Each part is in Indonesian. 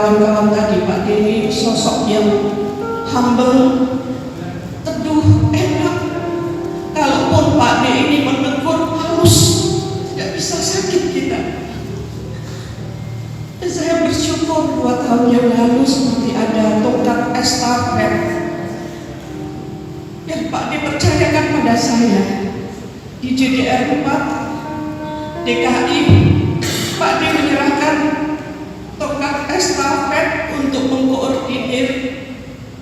kawan-kawan tadi, Pak Denny sosok yang humble, teduh, enak. Kalaupun Pak D ini menegur halus, tidak bisa sakit kita. Dan saya bersyukur 2 tahun yang lalu seperti ada tongkat estafet yang Pak D percayakan pada saya di JDR 4 DKI. Pak D menyerahkan tongkat estafet untuk mengkoordinir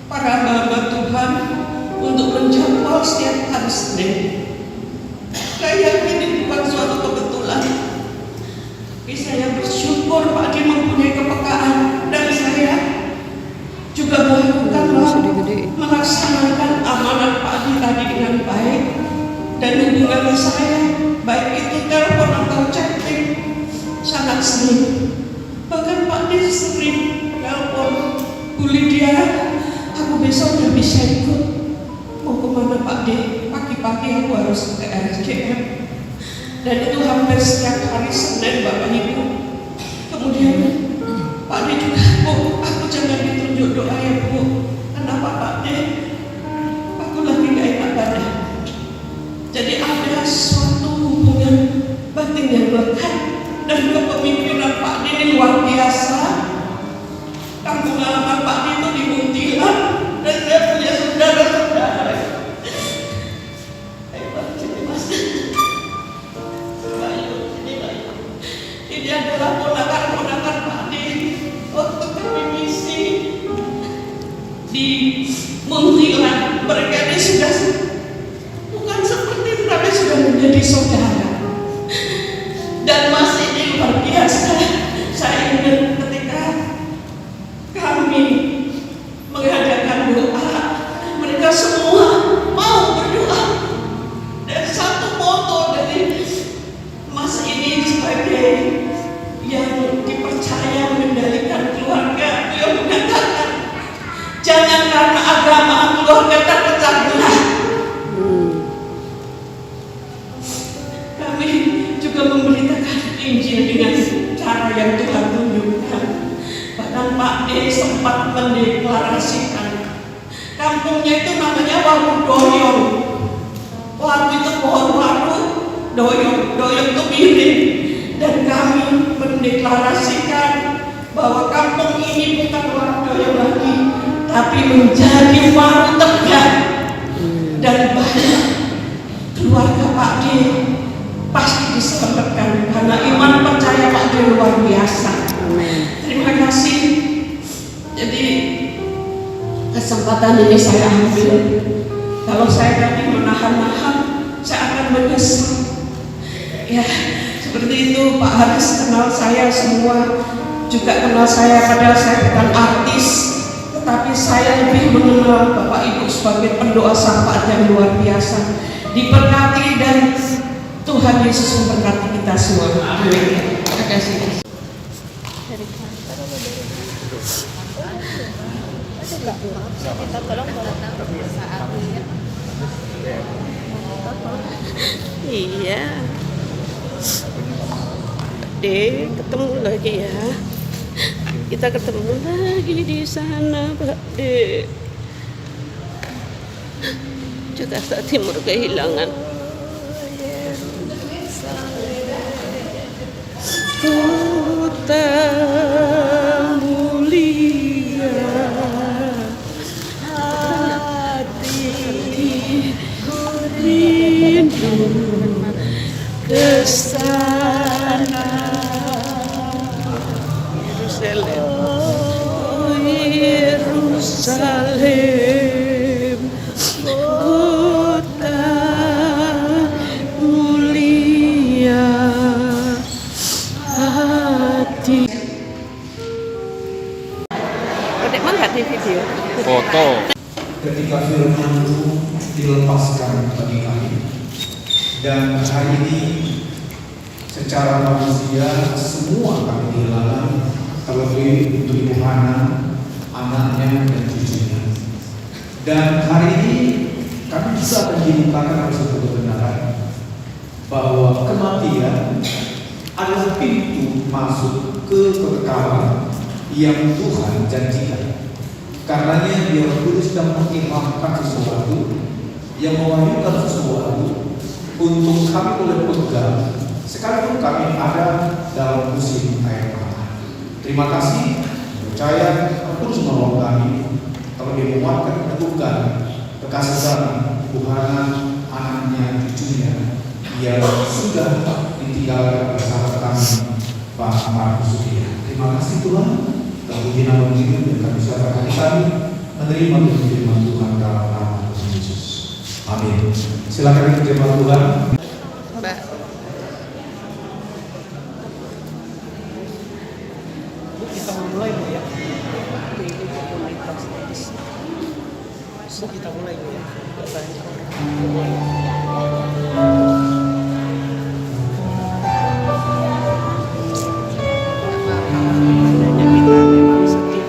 para hamba Tuhan untuk menjadwal setiap hari Senin. Saya yakin ini bukan suatu kebetulan. Tapi saya bersyukur Pak D mempunyai kepekaan, dan saya juga melaksanakan amanat Pak D tadi dengan baik, dan hubungan saya baik itu telepon atau chatting sangat sering. Bahkan Pak D sering telepon, Bu Lydia, aku besok udah bisa ikut. Mau kemana Pak D? Pagi-pagi aku harus ke RSCM. Dan itu hampir setiap hari Senin, Bapak Ibu. Kemudian Pak D juga, Bu, aku jangan ditunjuk doa ya Bu. Kenapa Pak D? Aku lagi gak enak badan. Jadi ada suatu hubungan batin yang lekat, dan kepemimpinan Pak D ini luar biasa. Kampung halaman Pak D itu di Muntilan, dan saya punya saudara-saudara. Ini adalah ponakan-ponakan Pak D waktu kami misi di Muntilan. Mereka ini sudah bukan seperti itu, tapi sudah menjadi saudara. Dan masih ini luar biasa. Saya ingat ketika kami mengadakan doa, mereka semua mau berdoa. Dan satu moto dari Mas ini sebagai yang dipercaya mengendalikan keluarga, beliau mengatakan, jangan karena agama keluarga terpecah belah. Kami juga memberitakan Injil dengan cara yang Tuhan tunjukkan. Bahkan Pak D sempat mendeklarasikan kampungnya itu namanya Waru Doyong. Waru itu pohon waru, doyong itu miring. Dan kami mendeklarasikan bahwa kampung ini bukan Waru Doyong lagi, tapi menjadi Waru Tegak. Dan banyak keluarga Pak D pasti diselamatkan karena iman percaya Pak D luar biasa. Terima kasih. Jadi kesempatan ini saya ambil. Kalau saya tadi menahan-nahan, saya akan menyesal. Ya, seperti itu. Pak Haris kenal saya semua, juga kenal saya, padahal saya bukan artis, tetapi saya lebih mengenal Bapak Ibu sebagai pendoa syafaat yang luar biasa. Diberkati dan Tuhan Yesus memberkati kita semua. Amin. Terima kasih. Kita tolong saat iya. Dek, ketemu lagi ya. Kita ketemu lagi di sana, Pak Dek. Jakarta Timur kehilangan. Kota mulia, hatiku rindu kesana. Yerusalem, oh Yerusalem, kota mulia hati. Kodek mana di video? Foto. Ketika firman itu dilepaskan bagi kami, dan hari ini secara manusia semua kami kehilangan, terlebih untuk Ibu Hana, anaknya dan cucunya. Dan hari ini kami bisa dibukakan oleh satu kebenaran bahwa kematian adalah pintu masuk ke kekekalan yang Tuhan janjikan. Karenanya Dia Roh Kudus sedang mengilhamkan sesuatu, yang mewahyukan sesuatu untuk kami boleh pegang sekalipun kami ada dalam musim air mata. Terima kasih, percaya Roh Kudus menolong kami, terlebih menguatkan meneguhkan kekasihan Tuhan anaknya cucunya yang sudah ditinggalkan bersama kami, Pak Markus Sudia. Terima kasih Tuhan, terpuji nama hidup dan kami serahkan kami menerima firman Tuhan dalam nama Tuhan Yesus. Amin. Silakan firman Tuhan. Mbak. Bu, kita mulai Bu ya. Ini mulai praktis. Bu, kita mulai Bu ya. Adanya kita memang sedih.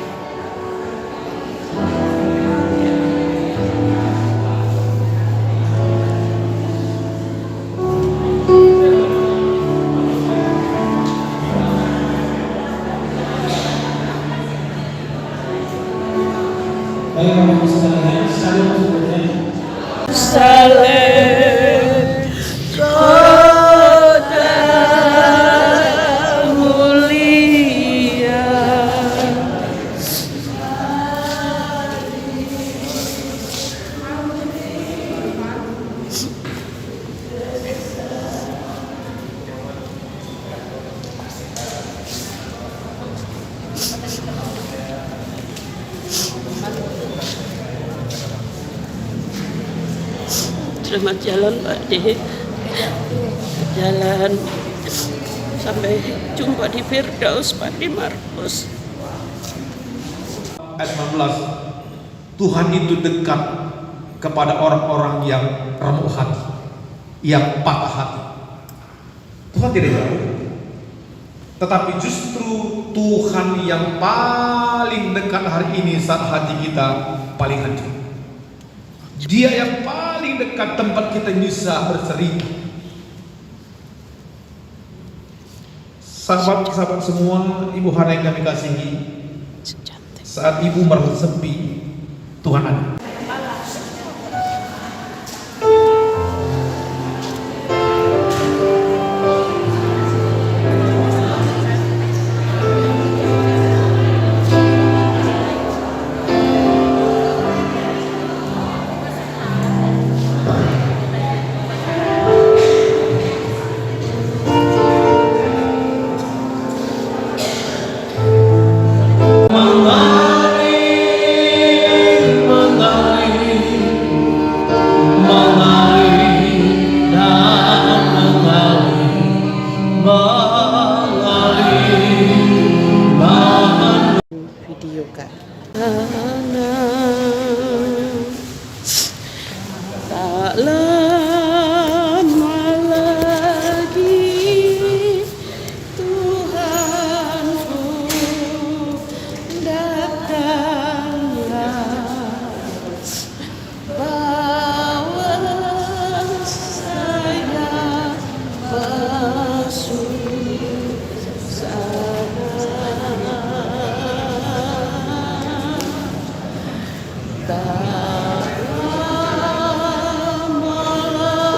Baik, Bapak-Ibu sekalian, salam sebenarnya. Saleh kota mulia, selamat jalan Pak De, jalan sampai jumpa di Firdaus Pak De Markus. Ayat 19, Tuhan itu dekat kepada orang-orang yang remuk hati, yang patah hati. Tuhan tidak jauh, tetapi justru Tuhan yang paling dekat hari ini saat hati kita paling hancur. Dia yang paling dekat tempat kita bisa berseri. Sahabat-sahabat semua, Ibu Hana yang kami kasihi, saat ibu merasa sepi, Tuhan ada. Video Kak. Tak lama lagi Tuhanku datanglah, bawa saya masuk sana. Tak lama lagi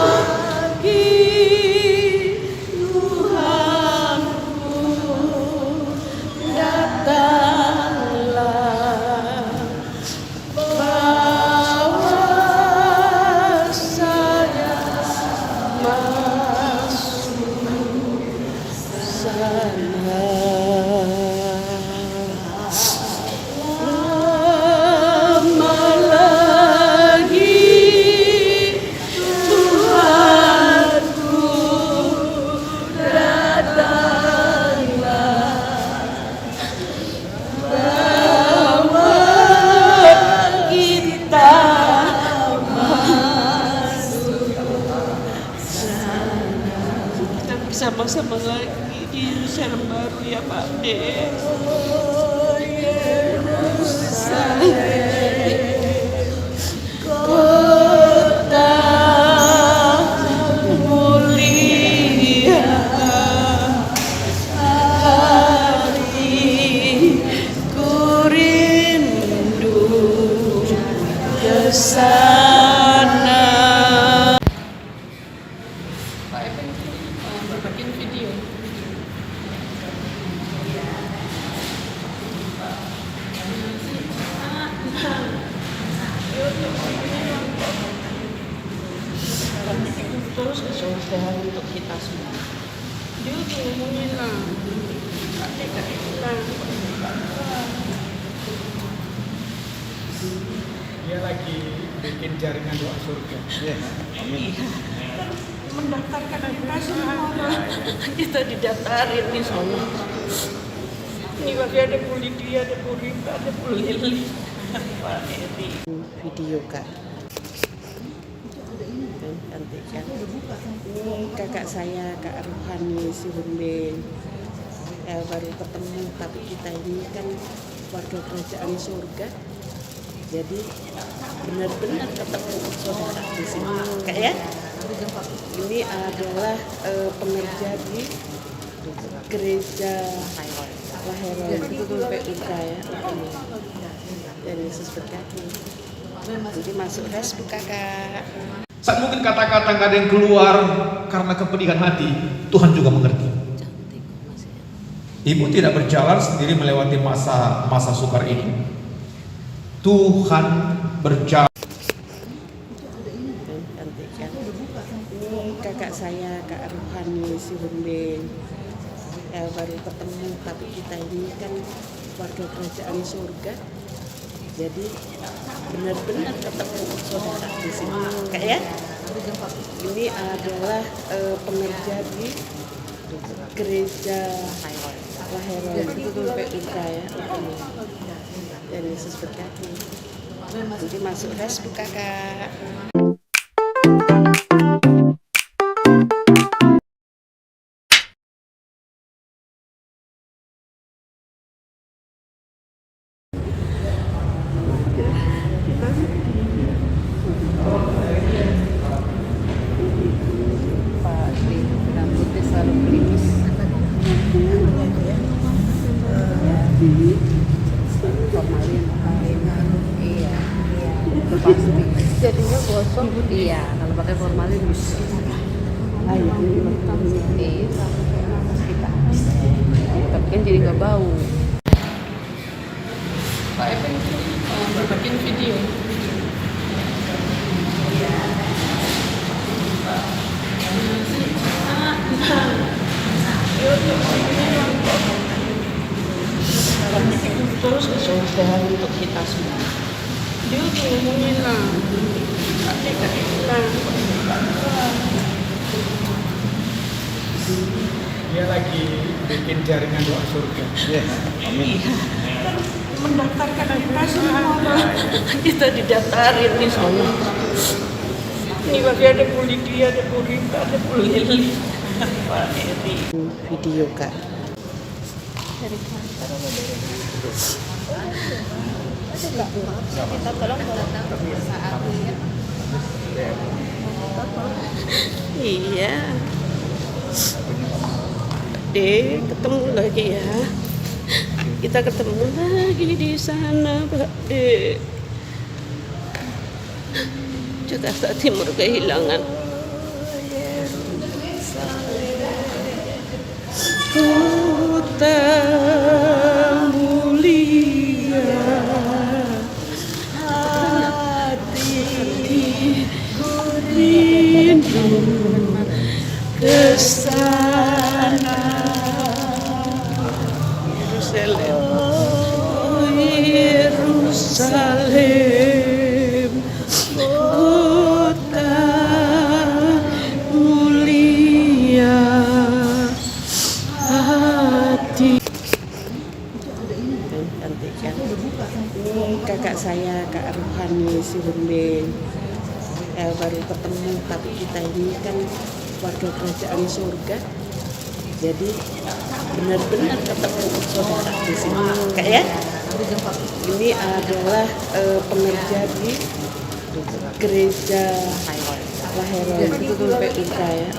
Tuhanku datanglah, bawa saya masuk sana. Lama lagi Tuhanku datanglah, bawa kita masuk sana. Kita bersama-sama lagi di Yerusalem baru ya Pak De. Kota mulia, hari sehat untuk kita semua. Dia ngomongin lah, adik hilang. Dia lagi bikin jaringan doa surga. Iya, kan mendaftarkan aplikasi kita didaftarin di sana. Ini bagi ada Bu Lydia, ada Bu Rita, ada Bu Lili, Pak Edi. Video Kak. Cantik kan? Ini kakak saya, Kak Rohani Sirumbing. Baru ketemu, tapi kita ini kan warga kerajaan surga. Jadi benar-benar ketemu saudara di sini. Kak ya? Ini adalah pengerja di gereja Lahiran PUK ya. Dan Yesus berkati. Nanti masuk Facebook kakak. Saat mungkin kata-kata nggak ada yang keluar karena kepedihan hati, Tuhan juga mengerti. Ibu tidak berjalan sendiri melewati masa sukar ini. Tuhan berjalan. Cantik kan? Ini kakak saya, Kak Rohani Sirumbing. Baru ketemu, tapi kita ini kan warga kerajaan surga. Jadi benar-benar ketemu saudara di sini. Kak ya? Ini adalah pengerja di gereja Lahiran PUK ya. Dan Yesus berkati. Nanti masuk Facebook kakak. Pak Di rambutnya selalu gerimis. Formalin. Iya, pasti. Jadinya gosong. Iya, kalau pakai formalin bisa. Ayo, iya, kita. Tapi kan jadi nggak bau. Pak Evan bikin video. Terus kesusahan untuk kita semua. Dia ngomongin lah, adik hilang. Dia lagi bikin jaringan doa surga. Iya, kan mendaftarkan aplikasi kita didaftarin di sana. Ini bagi ada Bu Lydia, ada Bu Rita, ada Bu Lili, Pak Edi. Video Kak. Dari kantor atau dari kita tolong kalau saat iya. Dek, ketemu lagi ya. Kita ketemu lagi di sana, Pak Dek. Jakarta Timur kehilangan. Kota mulia, hati rindu ke sana. Yerusalem, oh Yerusalem, kota mulia, hati. Cantik kan? Ini kakak saya, Kak Rohani Sirumbing. Baru ketemu, tapi kita ini kan warga kerajaan surga. Jadi benar-benar ketemu saudara di sini. Kak ya? Ini adalah pengerja di gereja Lahiran PUK ya.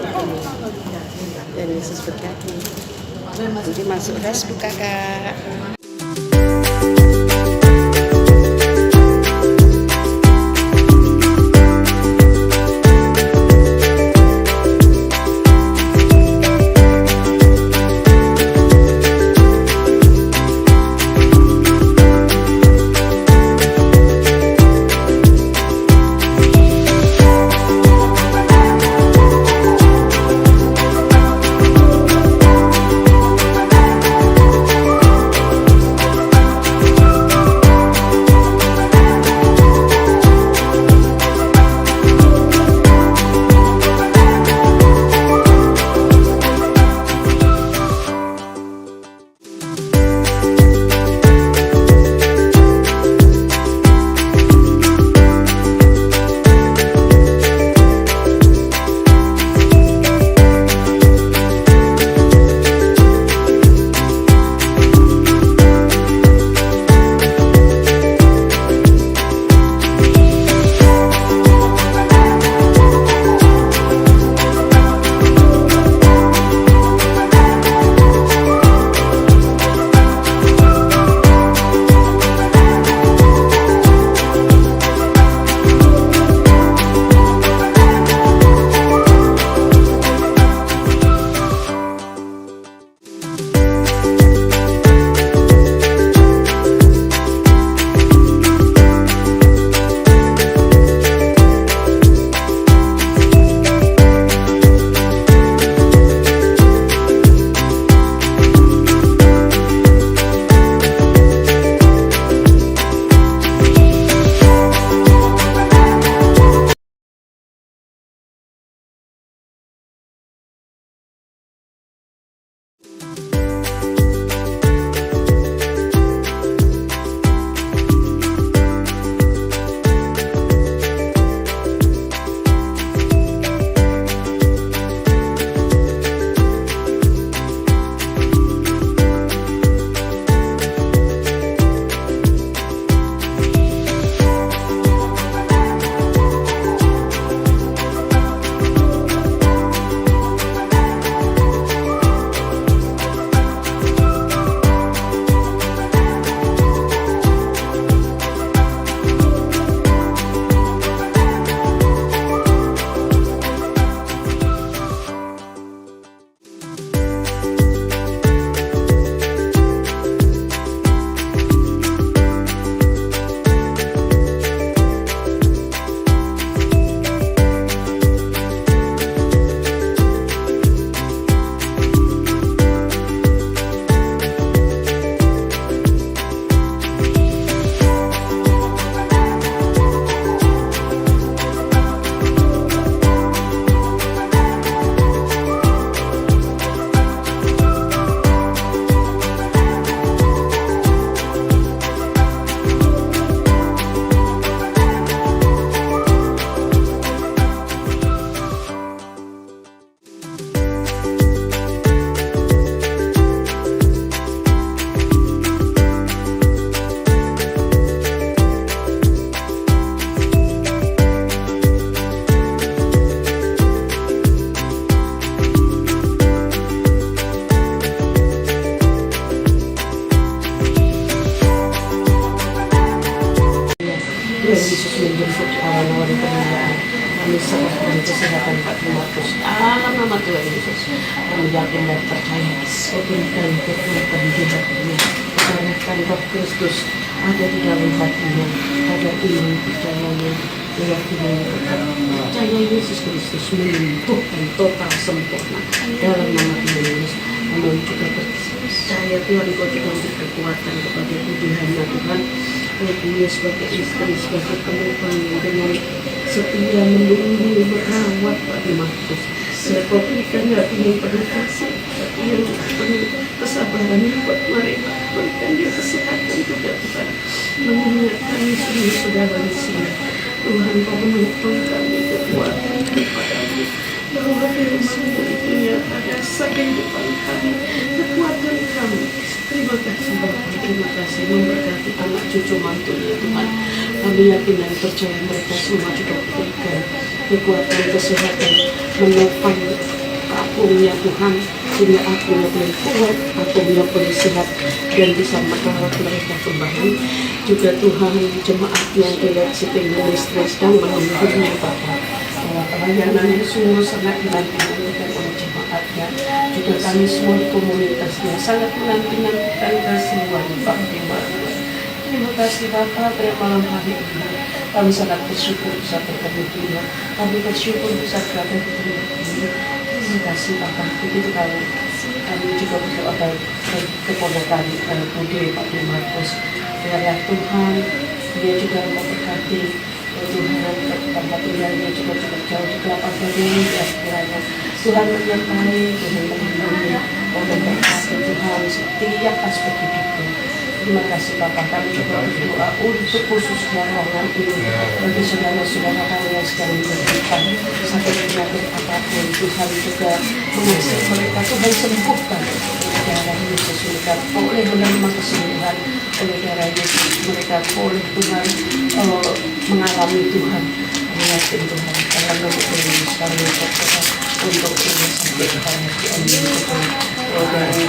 Dan Yesus berkati. Nanti masuk Facebook kakak. menjemput kawan-kawan pembinaan. Kami serahkan kesehatan Pak Markus dalam nama Tuhan Yesus. Kami yakin dan percaya berikan kekuatan di hatinya. Karena Roh Kristus ada di dalam hatinya, ada iman percayanya, keyakinan tetap percaya Yesus Kristus menyembuhkan total sempurna dalam nama Tuhan Yesus. Kami juga percaya Tuhan Kau juga memberi kekuatan kepada Tuhannya Tuhan. Dia sebagai istri, sebagai penumpang dengan setia menunggu merawat Pak Markus. Saya berikan hati yang penuh kasih, hati yang penuh kesabaran buat mereka. Berikan dia kesehatan juga Tuhan. Mengingat kami semua saudara di sini. Tuhan Kau menopang kami kekuatan kepadamu. Bahwa firman-Mu itu nyata dasar kehidupan kami, kekuatan kami. Terima kasih Bapak, terima kasih memberkati anak cucu mantunya Tuhan. Kami yakin dan percaya mereka semua juga diberikan kekuatan kesehatan menopang apungnya Tuhan, sehingga akunya boleh kuat, akunya boleh sehat dan bisa merawat mereka kembali. Juga Tuhan jemaat yang elektrik ministry sedang menunggunya Bapak. Pelayanan yang sungguh sangat dinantikan oleh jemaatnya. Juga kami semua di komunitasnya sangat menantikan keseruan Pak Markus. Terima kasih Bapak pada malam hari ini. Kami sangat bersyukur bisa bertemu Dia. Kami bersyukur bisa berada di ini. Terima kasih Bapak. Begitu kami juga berdoa keponakan Budi Pak Markus. Biarlah Tuhan Dia juga memberkati Tuhan tempat tinggalnya juga cukup jauh di kelapa gading. Ya kiranya Tuhan menyertai, Tuhan melindungi, memberkati Tuhan setiap aspek hidupnya. Terima kasih Bapak, kami juga berdoa untuk khususnya ruangan ini bagi saudara-saudara kami yang sedang menderita sakit penyakit apapun. Tuhan juga mengasihi mereka, Tuhan sembuhkan darah Yesus. Mereka boleh menerima kesembuhan oleh darah Yesus. Mereka boleh Tuhan mengalami Tuhan, yakin Tuhan dalam nama Tuhan Yesus. Kami berdoa untuk ini sampai kepada Tuhan dari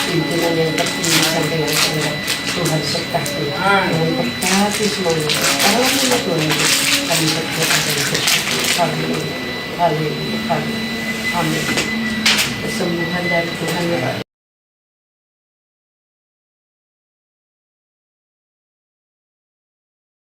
pimpinan yang terpilih sampai yang kedua. Tuhan sertai, Tuhan berkati semuanya. Dalam nama Tuhan Yesus kami berdoa dan bersyukur. Haleluya, haleluya, haleluya. Amin. Kesembuhan dari Tuhan ya Pak.